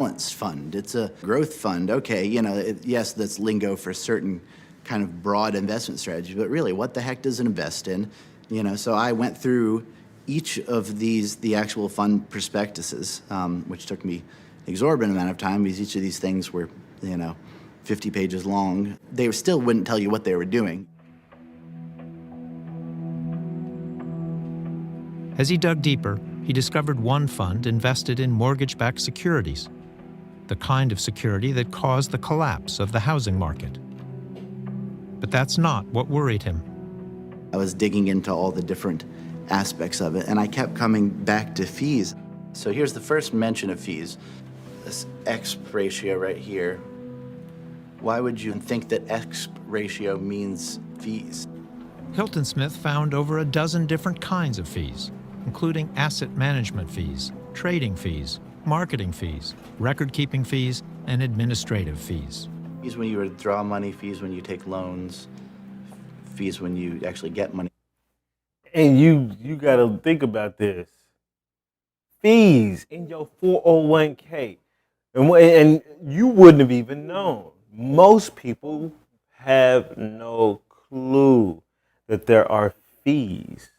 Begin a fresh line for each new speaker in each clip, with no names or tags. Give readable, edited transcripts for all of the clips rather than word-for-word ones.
balanced fund. It's a growth fund. Okay, yes, that's lingo for certain kind of broad investment strategy, but really, what the heck does it invest in? So I went through each of these, the actual fund prospectuses, which took me an exorbitant amount of time because each of these things were, 50 pages long. They still wouldn't tell you what they were doing.
As he dug deeper, he discovered one fund invested in mortgage-backed securities, the kind of security that caused the collapse of the housing market. But that's not what worried him.
I was digging into all the different aspects of it, and I kept coming back to fees. So here's the first mention of fees, this X ratio right here. Why would you think that X ratio means fees?
Hilton Smith found over a dozen different kinds of fees, including asset management fees, trading fees, marketing fees, record-keeping fees, and administrative fees.
Fees when you withdraw money, fees when you take loans, fees when you actually get money.
And you got to think about this. Fees in your 401k. And you wouldn't have even known. Most people have no clue that there are fees,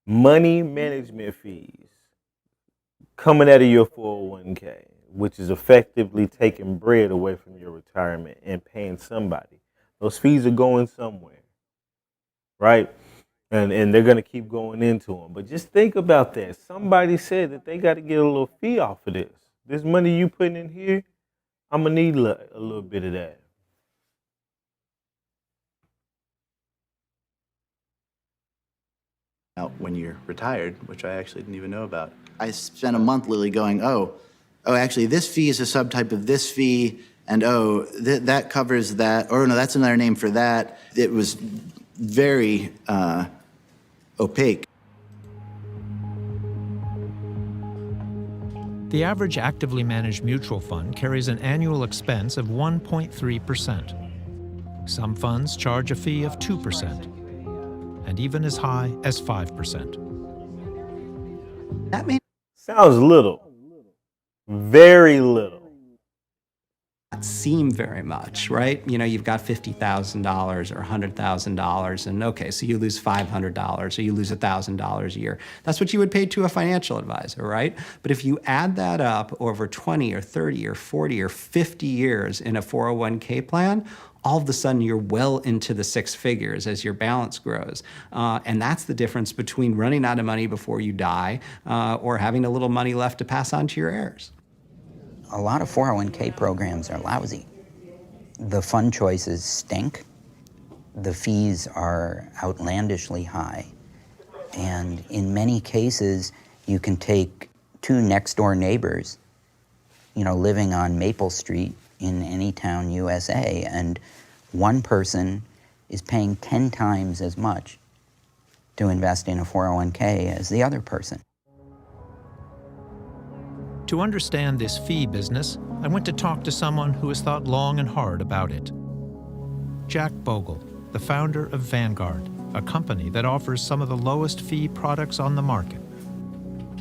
money management fees, coming out of your 401k, which is effectively taking bread away from your retirement and paying somebody. Those fees are going somewhere, right? And they're going to keep going into them. But just think about that. Somebody said that they got to get a little fee off of this. This money you putting in here, I'm going to need a little bit of that.
Out when you're retired, which I actually didn't even know about. I spent a month literally going, oh, actually this fee is a subtype of this fee, and that covers that, or no, that's another name for that. It was very opaque.
The average actively managed mutual fund carries an annual expense of 1.3%. Some funds charge a fee of 2%, and even as high as 5%.
That may
Sounds little, very little.
Not seem very much, right? You've got $50,000 or $100,000, and okay, so you lose $500 or you lose $1,000 a year. That's what you would pay to a financial advisor, right? But if you add that up over 20 or 30 or 40 or 50 years in a 401k plan, all of a sudden you're well into the six figures as your balance grows. And that's the difference between running out of money before you die or having a little money left to pass on to your heirs.
A lot of 401k programs are lousy. The fund choices stink. The fees are outlandishly high. And in many cases, you can take two next-door neighbors, living on Maple Street in any town, USA, and one person is paying 10 times as much to invest in a 401k as the other person.
To understand this fee business, I went to talk to someone who has thought long and hard about it. Jack Bogle, the founder of Vanguard, a company that offers some of the lowest fee products on the market.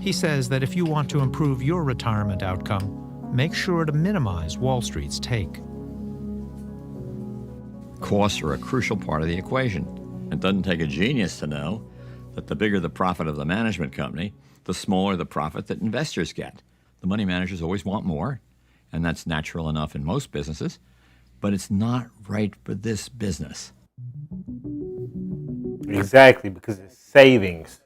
He says that if you want to improve your retirement outcome, make sure to minimize Wall Street's take.
Costs are a crucial part of the equation. It doesn't take a genius to know that the bigger the profit of the management company, the smaller the profit that investors get. The money managers always want more, and that's natural enough in most businesses, but it's not right for this business.
Exactly, because it's savings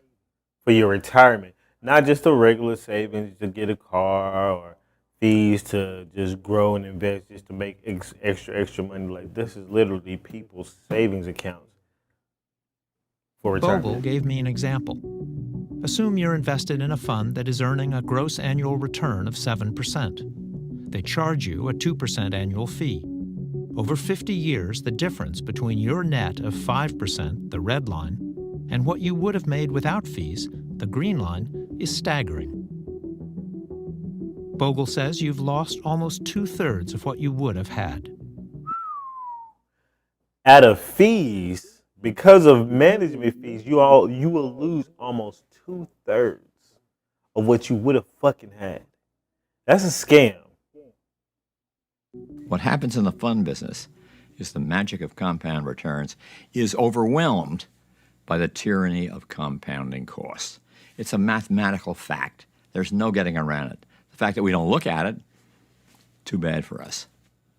for your retirement, not just a regular savings to get a car or fees to just grow and invest just to make extra money. Like, this is literally people's savings accounts for retirement.
Bogle gave me an example. Assume you're invested in a fund that is earning a gross annual return of 7%. They charge you a 2% annual fee. Over 50 years, the difference between your net of 5%, the red line, and what you would have made without fees, the green line, is staggering. Bogle says you've lost almost 2/3 of what you would have had.
Out of fees, because of management fees, you will lose almost 2/3 of what you would have fucking had. That's a scam.
What happens in the fund business is the magic of compound returns is overwhelmed by the tyranny of compounding costs. It's a mathematical fact. There's no getting around it. The fact that we don't look at it, too bad for us.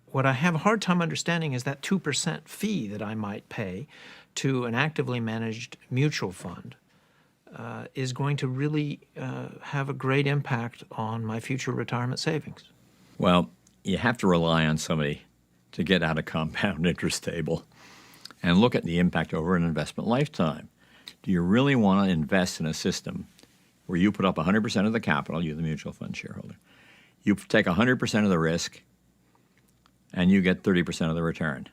What I have a hard time understanding is that 2% fee that I might pay to an actively managed mutual fund is going to really have a great impact on my future retirement savings.
Well, you have to rely on somebody to get out a compound interest table and look at the impact over an investment lifetime. Do you really want to invest in a system where you put up 100% of the capital, you the mutual fund shareholder, you take 100% of the risk, and you get 30% of the return?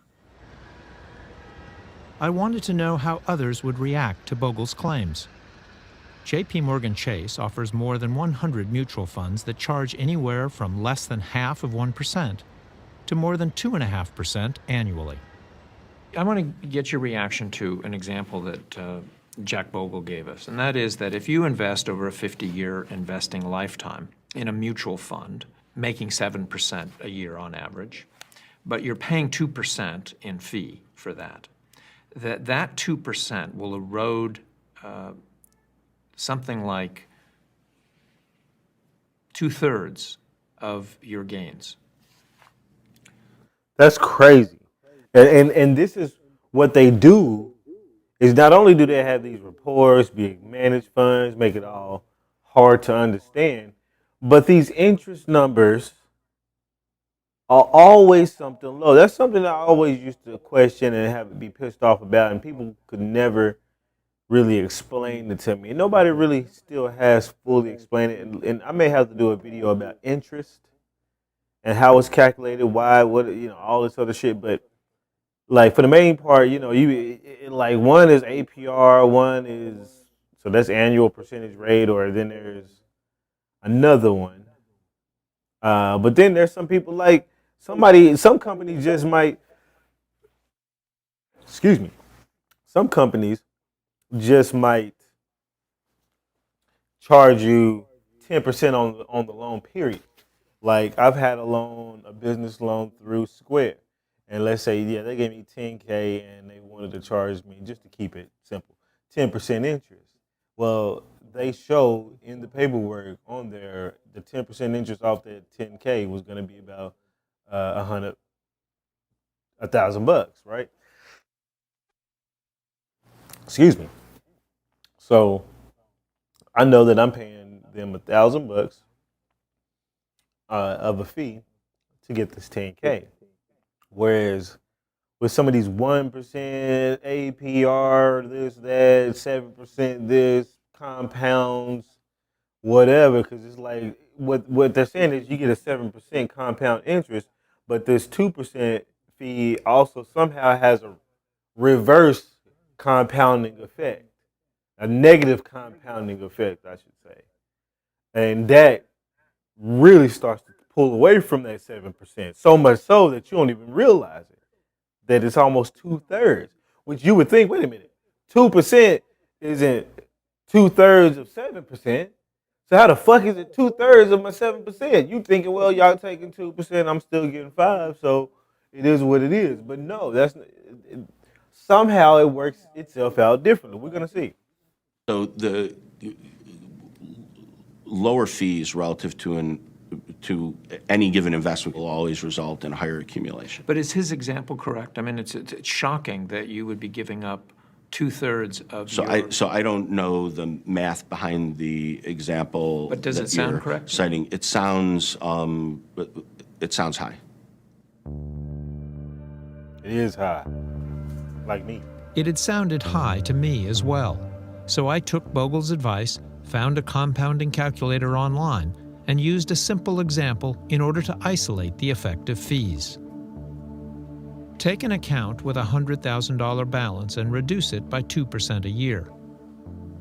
I wanted to know how others would react to Bogle's claims. JP Morgan Chase offers more than 100 mutual funds that charge anywhere from less than half of 1% to more than 2.5% annually. I want to get your reaction to an example that Jack Bogle gave us, and that is that if you invest over a 50-year investing lifetime in a mutual fund, making 7% a year on average, but you're paying 2% in fee for that, that 2% will erode something like 2/3 of your gains.
That's crazy. And this is what they do, is not only do they have these reports, big managed funds, make it all hard to understand, but these interest numbers are always something low. That's something I always used to question and have be pissed off about, and people could never really explain it to me. And nobody really still has fully explained it. And I may have to do a video about interest and how it's calculated, why, what, all this other shit. But like for the main part, like one is APR, one is, so that's annual percentage rate, or then there's another one. But then there's some people like some companies just might, some companies just might charge you 10% on the loan, period. Like I've had a business loan through Square, and let's say, they gave me $10K and they wanted to charge me, just to keep it simple, 10% interest. Well, they show in the paperwork on there, the 10% interest off that $10K was going to be about $1,000, right? Excuse me. So I know that I'm paying them $1,000 of a fee to get this 10K. Whereas with some of these 1% APR, this, that, 7% this, compounds, whatever, because it's like what they're saying is you get a 7% compound interest, but this 2% fee also somehow has a reverse compounding effect, a negative compounding effect, I should say. And that really starts to pull away from that 7%, so much so that you don't even realize it, that it's almost 2/3, which you would think, wait a minute, 2% isn't 2/3 of 7%. So how the fuck is it 2/3 of my 7%? You thinking, well, y'all taking 2%, I'm still getting 5%, so it is what it is. But no, somehow it works itself out differently. We're gonna see.
So the lower fees relative to any given investment will always result in higher accumulation.
But is his example correct? I mean, it's shocking that you would be giving up 2/3 of your...
So I don't know the math behind the example.
But does it sound correct?
Citing. It sounds high.
It is high, like me.
It had sounded high to me as well. So I took Bogle's advice, found a compounding calculator online, and used a simple example in order to isolate the effect of fees. Take an account with a $100,000 balance and reduce it by 2% a year.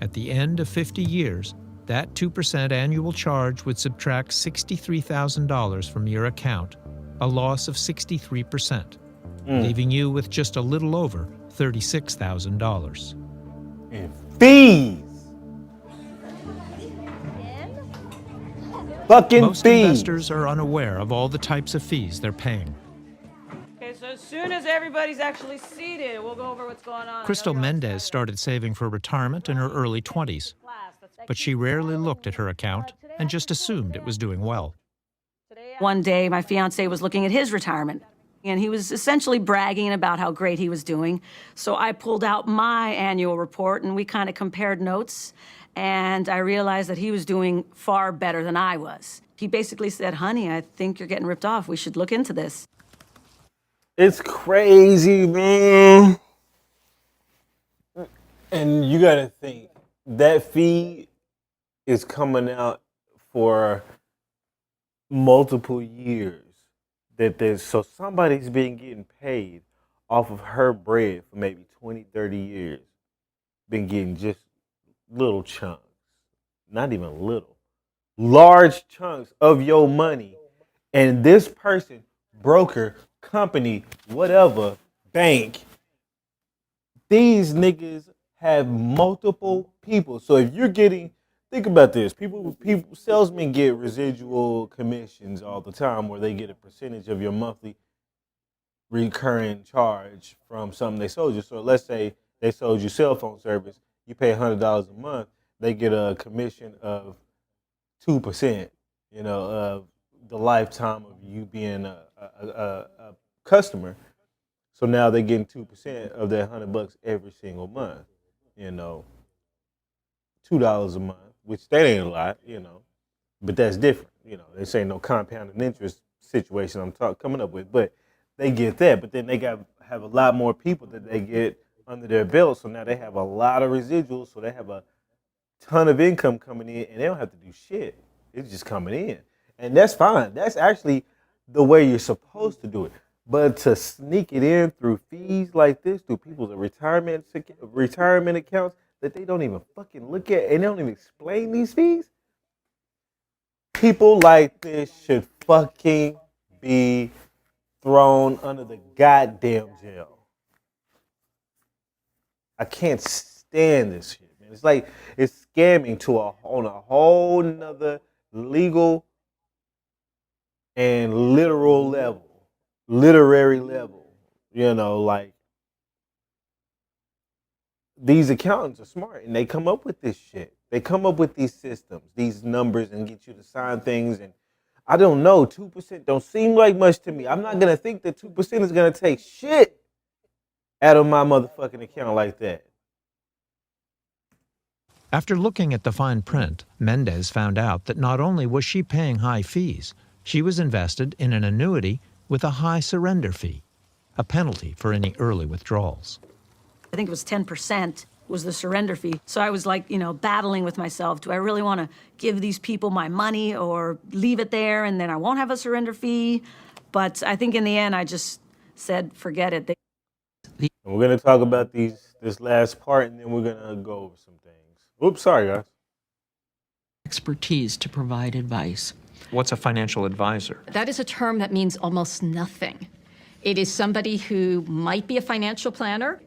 At the end of 50 years, that 2% annual charge would subtract $63,000 from your account, a loss of 63%, leaving you with just a little over $36,000.
And fees. Fucking
Most
fees.
investors are unaware of all the types of fees they're paying.
Okay, so as soon as everybody's actually seated, we'll go over what's going on.
Crystal Mendez started saving for retirement in her early 20s, but she rarely looked at her account and just assumed it was doing well.
One day, my fiance was looking at his retirement, and he was essentially bragging about how great he was doing. So I pulled out my annual report, and we kind of compared notes, and I realized that he was doing far better than I was. He basically said, honey, I think you're getting ripped off. We should look into this.
It's crazy, man. And you got to think, that fee is coming out for multiple years. So somebody's been getting paid off of her bread for maybe 20, 30 years. Been getting just little chunks. Not even little. Large chunks of your money. And this person, broker, company, whatever, bank, these niggas have multiple people. So if you're getting, think about this, salesmen get residual commissions all the time where they get a percentage of your monthly recurring charge from something they sold you. So let's say they sold you cell phone service, you pay $100 a month, they get a commission of 2%, of the lifetime of you being a customer. So now they're getting 2% of that $100 every single month, $2 a month, which that ain't a lot, but that's different. This ain't no compounded interest situation I'm coming up with, but they get that. But then they have a lot more people that they get under their belt, so now they have a lot of residuals, so they have a ton of income coming in, and they don't have to do shit. It's just coming in, and that's fine. That's actually the way you're supposed to do it. But to sneak it in through fees like this, through people's retirement accounts that they don't even fucking look at, and they don't even explain these fees, people like this should fucking be thrown under the goddamn jail. I can't stand this shit, man. It's like it's scamming on a whole nother legal and literary level. Like these accountants are smart and they come up with this shit. They come up with these systems, these numbers, and get you to sign things. And I don't know, 2% don't seem like much to me. I'm not gonna think that 2% is gonna take shit out of my motherfucking account like that.
After looking at the fine print, Mendez found out that not only was she paying high fees, she was invested in an annuity with a high surrender fee, a penalty for any early withdrawals.
I think it was 10% was the surrender fee. So I was like, battling with myself. Do I really want to give these people my money or leave it there and then I won't have a surrender fee? But I think in the end, I just said, forget it.
And we're going to talk about this last part, and then we're going to go over some things. Oops, sorry, guys.
Expertise to provide advice.
What's a financial advisor?
That is a term that means almost nothing. It is somebody who might be a financial planner,